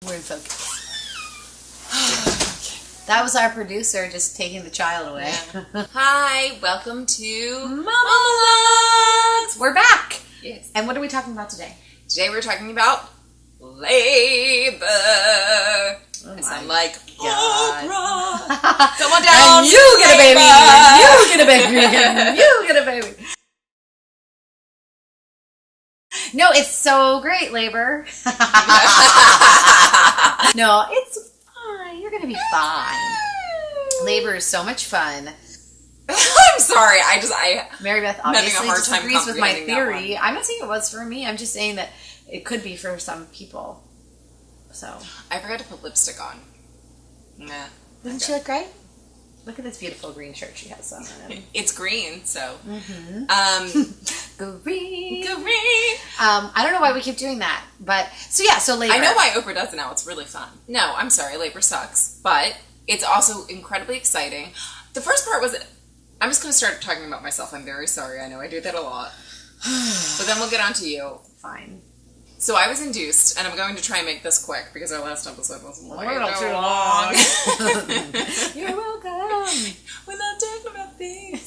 We're in focus. That was our producer just taking the child away. Yeah. Hi, welcome to Mamalogues! We're back! Yes. And what are we talking about today? Today we're talking about labor. Oh I'm like, God. Oprah. Come on down. And you get a baby. And you get a baby. And you get a baby. No, it's so great, labor. No, it's fine. You're going to be fine. Labor is so much fun. I'm sorry. Mary Beth I'm having obviously a hard time disagrees with my comprehending that theory. one. I'm not saying it was for me. I'm just saying that it could be for some people. So I forgot to put lipstick on. Nah. doesn't she look great? Look at this beautiful green shirt she has on. It's green, so. Green. Green. I don't know why we keep doing that, but so labor. I know why Oprah does it now. It's really fun. No, I'm sorry. Labor sucks, but it's also incredibly exciting. The first part was, I'm just going to start talking about myself. I'm very sorry. I know I do that a lot. But then we'll get on to you. Fine. So I was induced, and I'm going to try and make this quick because our last episode was way too too long. long. You're welcome. We're not talking about things.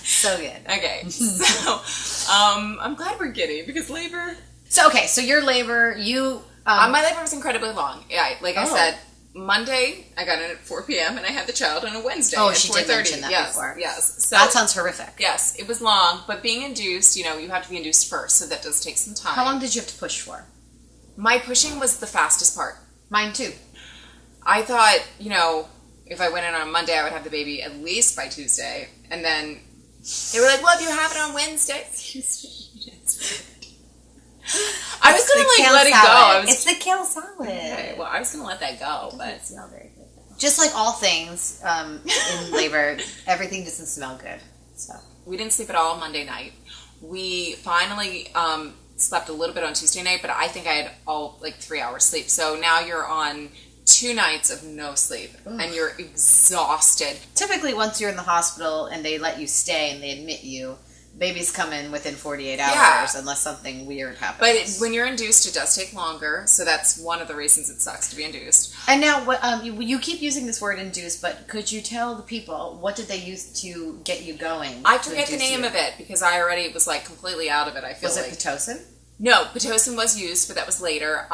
So good. Okay, so I'm glad we're giddy because labor. So your labor, you my labor was incredibly long. Yeah, like I Oh. said, Monday I got in at 4 p.m. and I had the child on a Wednesday Oh, at she 4:30. did mention that before. Yes. So that sounds horrific. yes, it was long, but being induced, you have to be induced first, so that does take some time. How long did you have to push for? My pushing was the fastest part. Mine too. I thought, if I went in on Monday, I would have the baby at least by Tuesday. And then they were like, well, if you have it on Wednesday. I was going to let it go. It's the kale salad. Okay, well, I was going to let that go, It but doesn't smell very good. Just like all things in labor, everything doesn't smell good. So we didn't sleep at all Monday night. We finally slept a little bit on Tuesday night, but I think I had all 3 hours sleep. So now you're on 2 nights of no sleep, and you're exhausted. typically, once you're in the hospital and they let you stay and they admit you, babies come in within 48 hours unless something weird happens. But when you're induced, it does take longer, so that's one of the reasons it sucks to be induced. And now, what you keep using this word induced, but could you tell the people what did they use to get you going? I forget the name of it because I already was completely out of it. I feel Was like it Pitocin? No, Pitocin was used, but that was later.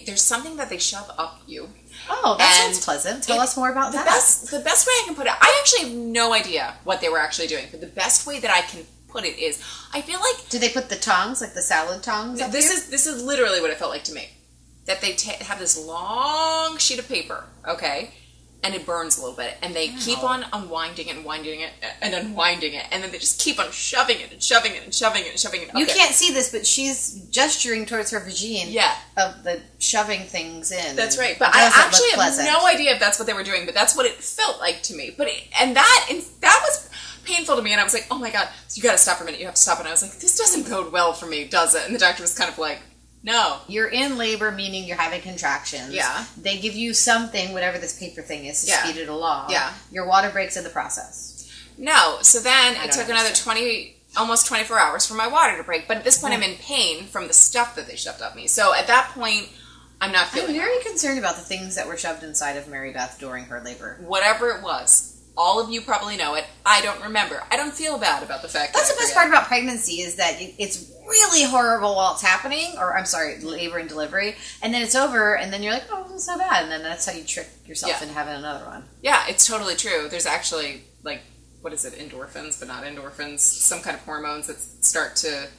There's something that they shove up you. Oh, that And sounds pleasant. Tell us more about that. The best way I can put it, I actually have no idea what they were actually doing, but the best way that I can put it is, I feel like Did they put the tongs, like the salad tongs? Up this here? is literally what it felt like to me. That they have this long sheet of paper, okay, and it burns a little bit, and they keep on unwinding it and winding it and unwinding it, and then they just keep on shoving it and shoving it and shoving it and shoving it. Okay. You can't see this, but she's gesturing towards her vagina. Yeah. Of the shoving things in. That's right, but It I doesn't look actually have pleasant. no idea if that's what they were doing, but that's what it felt like to me. But that was painful to me, and I was like, oh my god, you gotta stop for a minute, you have to stop. And I was like, this doesn't bode well for me, does it? And the doctor was kind of like, no. You're in labor, meaning you're having contractions. Yeah. They give you something, whatever this paper thing is, to speed it along. Yeah. Your water breaks in the process. No, so then it don't took another almost 24 hours for my water to break, but at this point I'm in pain from the stuff that they shoved up me. So at that point, I'm not feeling I'm very concerned about the things that were shoved inside of Mary Beth during her labor. whatever it was. All of you probably know it. I don't remember. I don't feel bad about the fact That's that the best part about pregnancy is that it's really horrible while it's happening, or I'm sorry, labor and delivery, and then it's over, and then you're like, oh, it wasn't so bad, and then that's how you trick yourself into having another one. Yeah, it's totally true. There's actually, what is it, endorphins, but not endorphins, some kind of hormones that start to...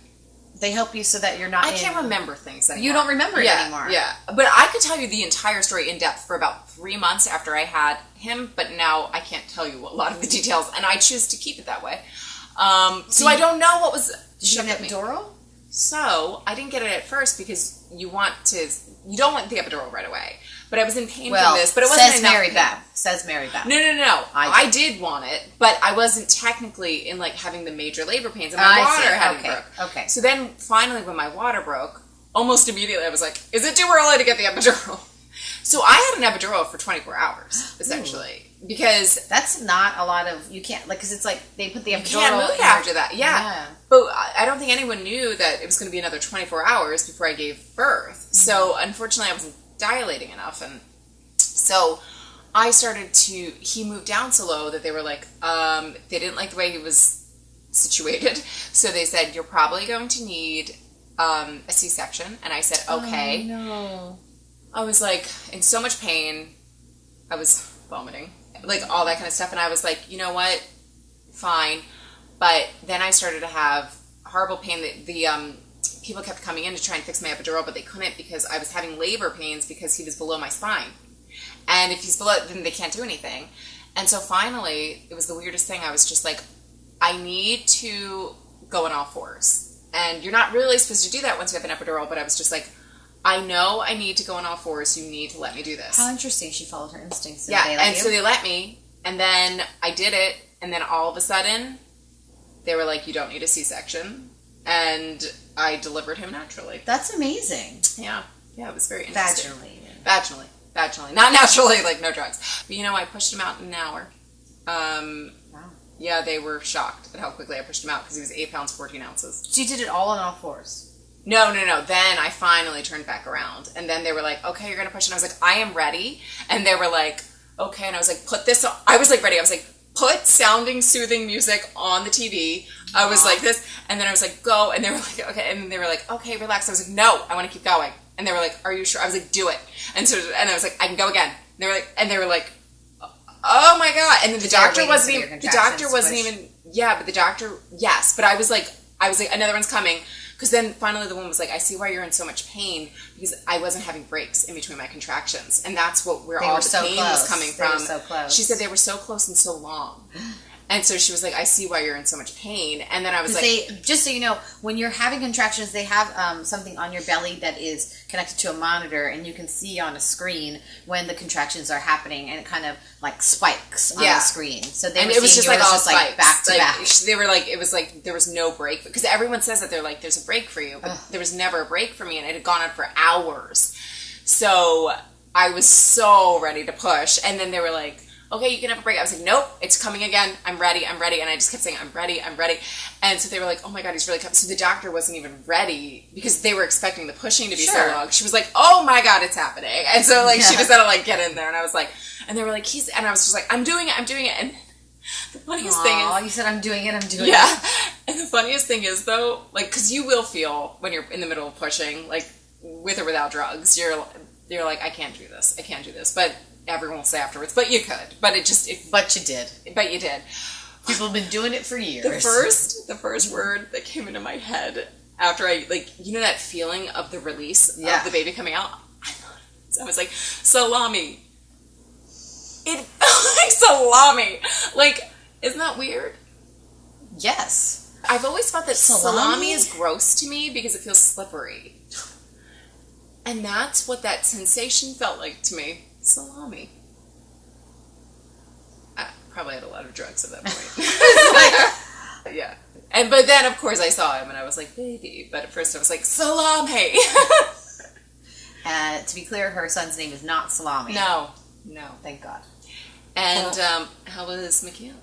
They help you so that you're not I can't remember things anymore. You don't remember it anymore. Yeah, but I could tell you the entire story in depth for about 3 months after I had him, but now I can't tell you a lot of the details, and I choose to keep it that way. So I don't know what was... Did you get an epidural? So, I didn't get it at first because you don't want the epidural right away. But I was in pain Well, from this, but it wasn't says enough Mary pain. Beth. Says Mary Beth. No. I did want it, but I wasn't technically in having the major labor pains, and my water hadn't broke. Okay. So then, finally, when my water broke, almost immediately I was like, "Is it too early to get the epidural?" So I had an epidural for 24 hours, essentially. Ooh. Because... That's not a lot of... You can't... Like, because it's like, they put the epidural... You can't move after that. Yeah. But I don't think anyone knew that it was going to be another 24 hours before I gave birth. Mm-hmm. So, unfortunately, I wasn't dilating enough. And so, I started to... He moved down so low that they were like... they didn't like the way he was situated. So, they said, you're probably going to need a C-section. And I said, okay. Oh, no. I was like in so much pain. I was vomiting, like all that kind of stuff. And I was like, you know what? Fine. But then I started to have horrible pain. The people kept coming in to try and fix my epidural, but they couldn't because I was having labor pains because he was below my spine. And if he's below, then they can't do anything. And so finally, it was the weirdest thing. I was just like, I need to go on all fours. And you're not really supposed to do that once you have an epidural, but I was just like, I know I need to go on all fours. You need to let me do this. How interesting. She followed her instincts. Yeah, and so they let me, and then I did it, and then all of a sudden, they were like, you don't need a C-section, and I delivered him naturally. That's amazing. Yeah, it was very interesting. Vaginally. Not naturally, like no drugs. But I pushed him out in an hour. Wow. Yeah, they were shocked at how quickly I pushed him out because he was 8 pounds, 14 ounces. So you did it all on all fours? No. Then I finally turned back around. And then they were like, okay, you're going to push. And I was like, I am ready. And they were like, okay. And I was like, put this on. I was like ready. I was like, put sounding, soothing music on the TV. I was like this. And then I was like, go. And they were like, okay. And they were like, okay, relax. I was like, no, I want to keep going. And they were like, are you sure? I was like, do it. And I was like, I can go again. And they were like, oh my God. And then the doctor wasn't even, yeah, but the doctor, yes. But I was like, another one's coming. Because then finally the woman was like, I see why you're in so much pain because I wasn't having breaks in between my contractions. And that's where all the pain was coming from. They were so close. She said they were so close and so long. And so she was like, I see why you're in so much pain. And then I was like... just so you know, when you're having contractions, they have something on your belly that is connected to a monitor, and you can see on a screen when the contractions are happening, and it kind of like spikes on the screen. So they it was just like all spikes. Like back to back. They were like, it was like there was no break. Because everyone says that they're like, there's a break for you. But there was never a break for me, and it had gone on for hours. So I was so ready to push. And then they were like, okay, you can have a break. I was like, nope, it's coming again. I'm ready. And I just kept saying, I'm ready. And so they were like, oh my God, he's really coming. So the doctor wasn't even ready because they were expecting the pushing to be so long. She was like, oh my God, it's happening. And so like, she just had to like get in there. And I was like, and they were like, and I was just like, I'm doing it. And the funniest thing is... you said, I'm doing it. Yeah. And the funniest thing is though, like, cause you will feel when you're in the middle of pushing, like with or without drugs, you're like, I can't do this. But everyone will say afterwards, but you could. But But you did. But you did. People have been doing it for years. The first word that came into my head after I, like, that feeling of the release of the baby coming out? I was like, salami. It felt like salami. Like, isn't that weird? Yes. I've always thought that salami is gross to me because it feels slippery. And that's what that sensation felt like to me. Salami. I probably had a lot of drugs at that point. Yeah. But then, of course, I saw him and I was like, baby. But at first I was like, salami. To be clear, her son's name is not Salami. No. Thank God. And how was Mikhail?